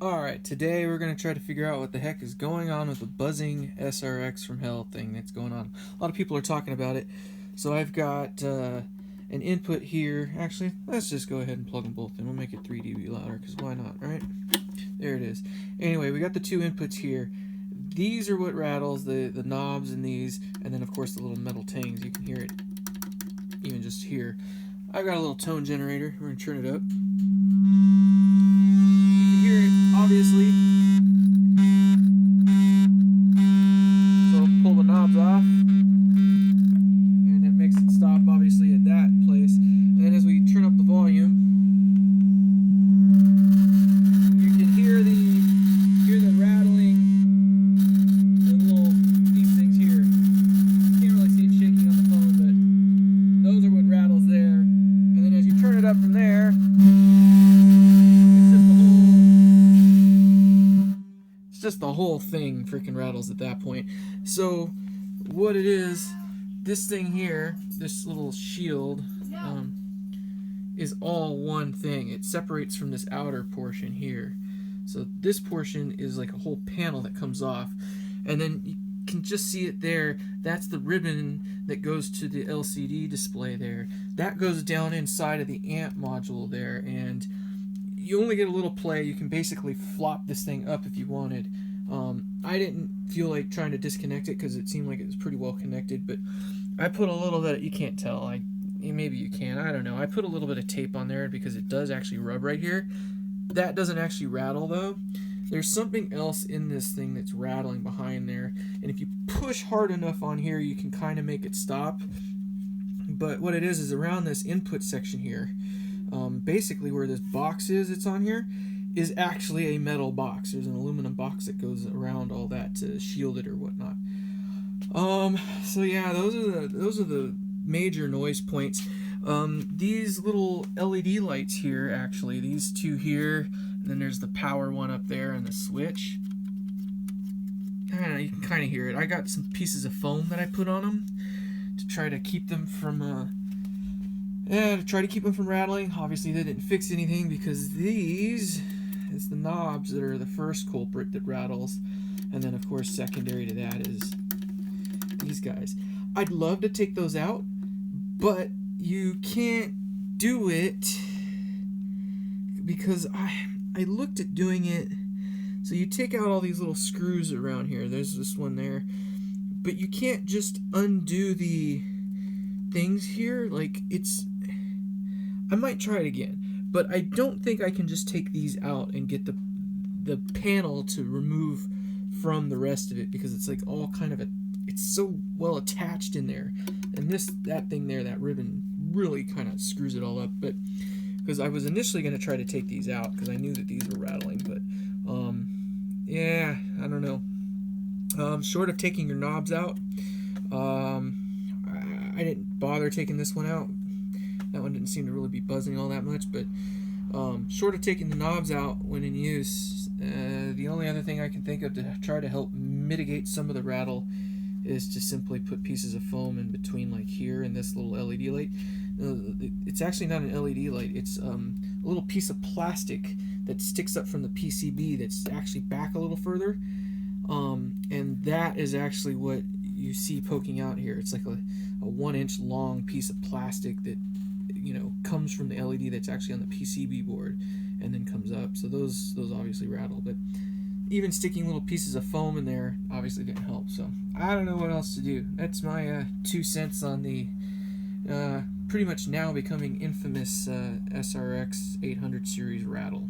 Alright, today we're going to try to figure out what the heck is going on with the buzzing SRX from hell thing that's going on. A lot of people are talking about it. So I've got an input here. Actually, let's just go ahead and plug them both in. We'll make it 3 dB louder, because why not, right? There it is. Anyway, we got the two inputs here. These are what rattles, the knobs and these, and then of course the little metal tangs. You can hear it even just here. I've got a little tone generator. We're going to turn it up. Obviously, so pull the knobs off, and it makes it stop obviously at that place. And then as we turn up the volume, you can hear the rattling, these things here. Can't really see it shaking on the phone, but those are what rattles there. And then as you turn it up from there, just the whole thing freaking rattles at that point. So what it is, this thing here, this little shield, is all one thing. It separates from this outer portion here. So this portion is like a whole panel that comes off, and then you can just see it there. That's the ribbon that goes to the LCD display there. That goes down inside of the amp module there, and you only get a little play. You can basically flop this thing up if you wanted. I didn't feel like trying to disconnect it because it seemed like it was pretty well connected, but I put a little bit, you can't tell, maybe you can, I don't know. I put a little bit of tape on there because it does actually rub right here. That doesn't actually rattle though. There's something else in this thing that's rattling behind there, and if you push hard enough on here, you can kind of make it stop. But what it is around this input section here, basically where this box is, it's on here, is actually a metal box. There's an aluminum box that goes around all that to shield it or whatnot. So yeah, those are the major noise points. These little LED lights here, actually, these two here, and then there's the power one up there and the switch. I don't know, you can kind of hear it. I got some pieces of foam that I put on them to try to keep them from rattling. Obviously they didn't fix anything because it's the knobs that are the first culprit that rattles, and then of course secondary to that is these guys. I'd love to take those out, but you can't do it because I looked at doing it. So you take out all these little screws around here. There's this one there, but you can't just undo the things here. Like, I might try it again, but I don't think I can just take these out and get the panel to remove from the rest of it, because it's like all kind of it's so well attached in there, and that thing there, that ribbon, really kind of screws it all up. But because I was initially going to try to take these out because I knew that these were rattling, but yeah, I don't know. Short of taking your knobs out, I didn't bother taking this one out. That one didn't seem to really be buzzing all that much, but short of taking the knobs out when in use, the only other thing I can think of to try to help mitigate some of the rattle is to simply put pieces of foam in between, like here and this little LED light. It's actually not an LED light, it's a little piece of plastic that sticks up from the PCB that's actually back a little further, and that is actually what you see poking out here. It's like a 1-inch long piece of plastic that comes from the LED that's actually on the PCB board and then comes up. So those obviously rattle, but even sticking little pieces of foam in there obviously didn't help. So I don't know what else to do. That's my 2 cents on the pretty much now becoming infamous SRX 800 series rattle.